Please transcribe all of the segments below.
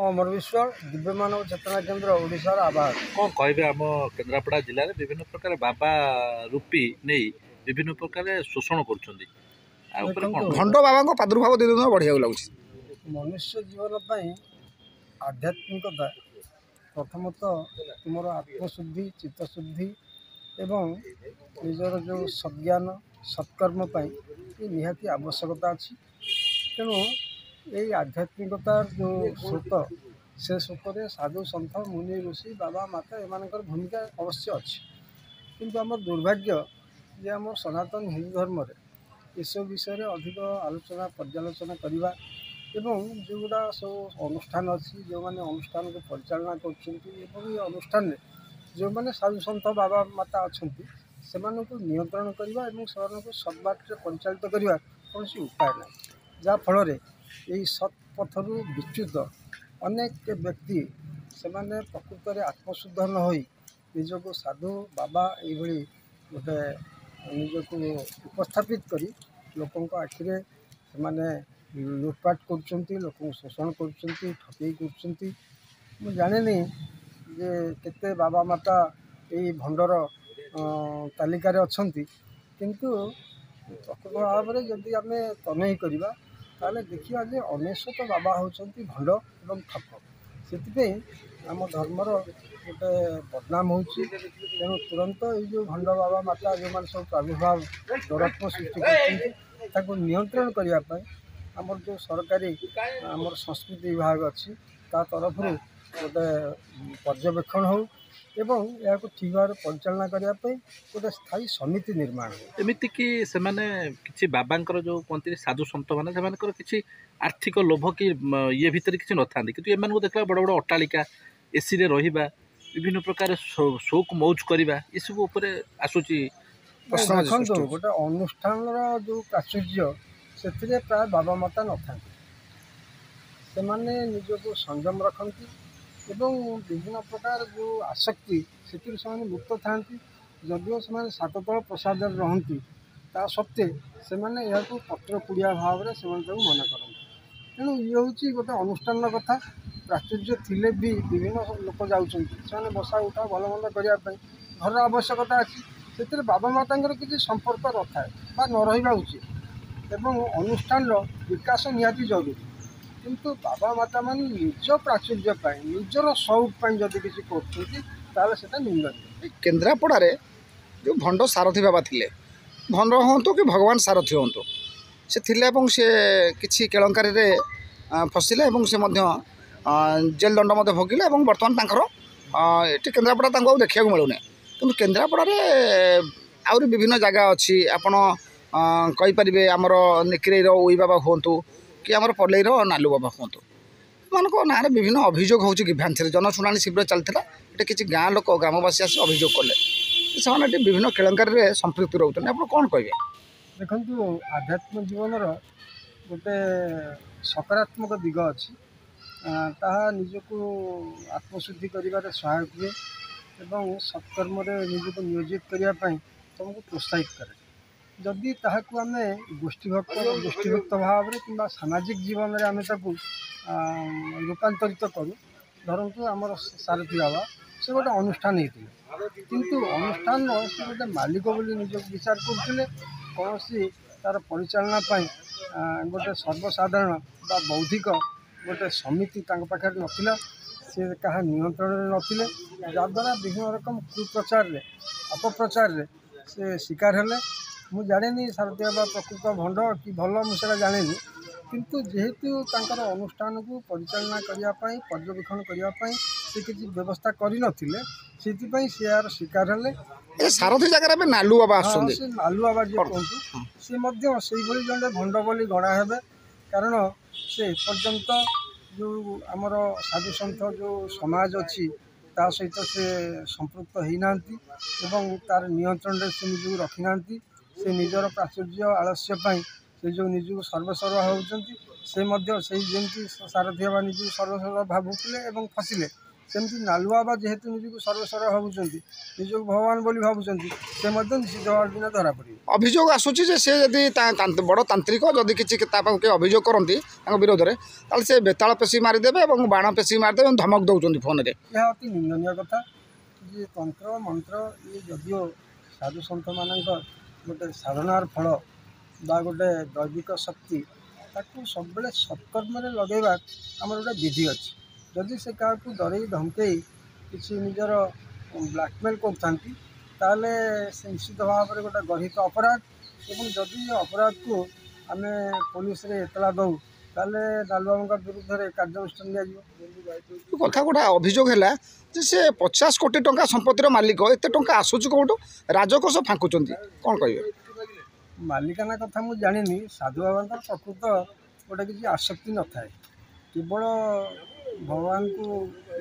अमर विश्वाल दिव्य मानव चेतना केन्द्र ओडिशार आवास कौन कहे आम केन्द्रापड़ा जिले में विभिन्न प्रकार बाबा रूपी नहीं विभिन्न प्रकार शोषण कर भंड बाबा प्रादुर्भाव दिन दिन बढ़िया लगे। मनुष्य जीवन पर आध्यात्मिकता प्रथमतः तुम आत्मशुद्धि चित्तशुद्धि एवं निजर जो सज्ञान सत्कर्म ये निहाती आवश्यकता अच्छी। तेणु यही आध्यात्मिकतार जो स्रोत से स्रोत साधु सन्थ मुनि ऋषि बाबा माता एमानकर भूमिका अवश्य अच्छी। किंतु आम दुर्भाग्य जे आम सनातन हिंदू धर्म सब विषय अधिक आलोचना पर्यालोचना करवा एवं जोगुड़ा सब अनुष्ठान अच्छी जो मैंने अनुष्ठान को परिचालना कर अनुष्ठान जो मैंने साधु सन्थ बाबा माता अच्छा से नियंत्रण करने से सद्बाट परिचालित करने कौन उपाय ना जहाँफल यही सत्पथरु विच्युत अनेक व्यक्ति से प्रकृत में आत्मशुद्ध न हो निजक साधु बाबा ये गोटे निजक उपस्थापित कर लोकों आखिरे से लुटपाट कर शोषण कर जाने जे केते बाबा माता यही भंडर तालिकार अच्छा किंतु प्रकृत भाव में जदि आम तनई करवा ताले देखिए जे 99 बाबा होती भंड एवं ठक से आम धर्मर गोटे बदनाम हो तेणु तुरंत ये भंड बाबा माता जो मैंने सब प्रादुर्भाव डरात्म सृष्टि कर नियंत्रण करने आमर जो सरकारी आमर संस्कृति विभाग अच्छी तरफ गोटे पर्यवेक्षण हो एवं या ठीक भाव परिचालना करने गोटे स्थायी समिति निर्माण हो। एमती कि किसी बाबा जो कहते साधु सन्त मैंने किसी आर्थिक लोभ कि ये भितर किसी न था कि देखा बड़ बड़ अट्टालिका एसी रे रहिबा विभिन्न प्रकार शौक मौज करवा ये सब आसूची देखो गोटे अनुष्ठान जो प्राचुर्य से प्राय बाबा माता न था से निजक संयम रखती एवं विभिन्न प्रकार जो आसक्ति से मुक्त था जदिव से सात तल प्रसाद रहती ता सत्वे से पत्र कुड़िया भाव में से मन करते तेणु ये हूँ गोटे अनुष्ठान कथा प्राचुर्य थिले भी विभिन्न लोक जाने बसा उठा भल मंद करने घर आवश्यकता अच्छी से बाबा माता किसी संपर्क रखाए न रहा उचित एवं अनुष्ठान विकास निहाती जरूरी किंतु बाबा माता मान निज प्राचुर्य निजर शौक जदि किसी कर निंदनीय। केन्द्रापड़े जो भंड सारथी बाबा थे भंड हूँ कि भगवान सारथी हूँ से थे किसी केलंकारी फसिले से जेल दंड भोगिले बर्तमान ये केन्द्रापड़ा देखा मिलूनी कि केन्द्रापड़े आहरी विभिन्न जगह अच्छी आपण कहींपारे आमर निकिरेर उई बाबा हूँ कि आमर पल्लईर नालू बाबा हूँ मान ना विभिन्न अभियोग हो भांसी जनशुणी शिविर चलता ये किसी गाँ लोक ग्रामवासी आस अभियोग कले से विभिन्न केलंकारी संपृक्त रोचे आप कौन कहे। देखो आध्यात्म जीवन गोटे सकारात्मक दिग अच्छी ताहा निजक आत्मशुद्धि कर सहायक हुए एवं सत्कर्म निजक नियोजित करने तुमको प्रोत्साहित करे जदि ताहाकू आम गोष्ठीभक्त भाव में कि सामाजिक जीवन में आम ताकू रूपांतरित करूँ धरतु आमर सारथी बाबा से गोटे अनुष्ठान होते किंतु अनुष्ठान से गोटे मालिक बोली निज विचार करते कौन तार परिचालना गोटे सर्वसाधारण बा बौद्धिक गोटे समिति पाखे नथिला से क्या नियंत्रण नथिले जद्वारा विभिन्न रकम कुप्रचार अपप्रचार से शिकार हेले मु जाने सारथी बाबा प्रकृत भंड कि भल मुझे जाने किंतु जेहेतु तांकर अनुष्ठान को परिचालना करने पर्यवेक्षण करने से किसी व्यवस्था करनथिले से यार शिकार हेले सारथी जगह नालू बाबा से नालू बाबा जी कहतु से जड़े भंड बोली गणा हे कारण से पर्यंत जो आमर साधु सन्थ जो समाज अच्छी ता सहित से संपृक्त होना तार नियंत्रण से निजक रखी ना से निजर प्राचुर्य आलस्यपाई से जो निजक सर्वसर्वा होती से जमी सारथी बाबा निज सर्वसर्वा भावुले फसिले ସେମିତି ନାଲୁଆ ବା ଯେହେତୁ ନିଜକୁ ସର୍ବେଶ୍ୱର ଭାବୁଛନ୍ତି, ନିଜକୁ ଭଗବାନ ବୋଲି ଭାବୁଛନ୍ତି, ସେ ମଧ୍ୟ ନିଶ୍ଚିତ ଭାବରେ ଦିନ ଧରା ପଡ଼ିବେ। ଅଭିଯୋଗ ଆସୁଛି ଯେ ସେ ଯଦି ବଡ଼ ତାନ୍ତ୍ରିକ ଯଦି କିଛି ତା ପାଖକୁ କିଏ ଅଭିଯୋଗ କରନ୍ତି ତାଙ୍କ ବିରୋଧରେ, ତାହେଲେ ସେ ବେତାଳ ପେଶି ମାରିଦେବେ ଏବଂ ବାଣ ପେଶି ମାରିଦେବେ ଏବଂ ଧମକ ଦେଉଛନ୍ତି ଫୋନ୍ରେ। ଏହା ଅତି ନିନ୍ଦନୀୟ କଥା ଯେ ତନ୍ତ୍ର ମନ୍ତ୍ର ଇଏ ଯଦିଓ ସାଧୁ ସନ୍ଥମାନଙ୍କ ଗୋଟେ ସାଧନାର ଫଳ ବା ଗୋଟେ ଦୈବିକ ଶକ୍ତି, ତାକୁ ସବୁବେଳେ ସତ୍କର୍ମରେ ଲଗାଇବା ଆମର ଗୋଟେ ବିଧି ଅଛି। ଯଦି ସେ କାହାକୁ ଡରେଇ ଧମକେଇ କିଛି ନିଜର ବ୍ଲାକମେଲ୍ କରୁଥାନ୍ତି, ତାହେଲେ ସେ ନିଶ୍ଚିତ ଭାବରେ ଗୋଟେ ଗର୍ହିତ ଅପରାଧ ଏବଂ ଯଦି ଏ ଅପରାଧକୁ ଆମେ ପୋଲିସରେ ଏତଲା ଦେଉ, ତାହେଲେ ନାଲୁବାବୁଙ୍କ ବିରୁଦ୍ଧରେ କାର୍ଯ୍ୟାନୁଷ୍ଠାନ ନିଆଯିବ। କଥା ଗୋଟେ ଅଭିଯୋଗ ହେଲା ଯେ ସେ 50 କୋଟି ଟଙ୍କା ସମ୍ପତ୍ତିର ମାଲିକ, ଏତେ ଟଙ୍କା ଆସୁଛି କେଉଁଠୁ, ରାଜକୋଷ ଫାଙ୍କୁଛନ୍ତି, କ'ଣ କହିବେ? ମାଲିକାନା କଥା ମୁଁ ଜାଣିନି। ସାଧୁ ବାବାଙ୍କର ପ୍ରକୃତ ଗୋଟେ କିଛି ଆସକ୍ତି ନଥାଏ, କେବଳ ଭଗବାନଙ୍କୁ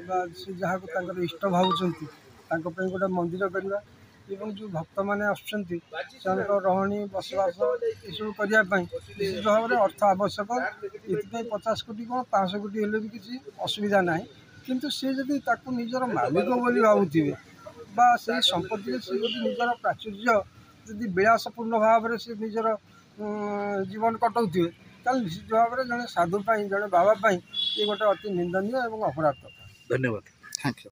ବା ସେ ଯାହାକୁ ତାଙ୍କର ଇଷ୍ଟ ଭାବୁଛନ୍ତି ତାଙ୍କ ପାଇଁ ଗୋଟେ ମନ୍ଦିର କରିବା ଏବଂ ଯେଉଁ ଭକ୍ତମାନେ ଆସୁଛନ୍ତି ସେମାନଙ୍କ ରହଣି ବସବାସ ଏସବୁ କରିବା ପାଇଁ ନିଶ୍ଚିତ ଭାବରେ ଅର୍ଥ ଆବଶ୍ୟକ। ଏଥିପାଇଁ 50 କୋଟି କ'ଣ 500 କୋଟି ହେଲେ ବି କିଛି ଅସୁବିଧା ନାହିଁ। କିନ୍ତୁ ସେ ଯଦି ତାକୁ ନିଜର ମାଲିକ ବୋଲି ଭାବୁଥିବେ ବା ସେଇ ସମ୍ପତ୍ତିରେ ସେ ଯଦି ନିଜର ପ୍ରାଚୁର୍ଯ୍ୟ ଯଦି ବିଳାସପୂର୍ଣ୍ଣ ଭାବରେ ସେ ନିଜର ଜୀବନ କଟାଉଥିବେ, ତାହେଲେ ନିଶ୍ଚିତ ଭାବରେ ଜଣେ ସାଧୁ ପାଇଁ, ଜଣେ ବାବା ପାଇଁ ଏ ଗୋଟେ ଅତି ନିନ୍ଦନୀୟ ଏବଂ ଅପରାଧ କଥା। ଧନ୍ୟବାଦ। Thank you.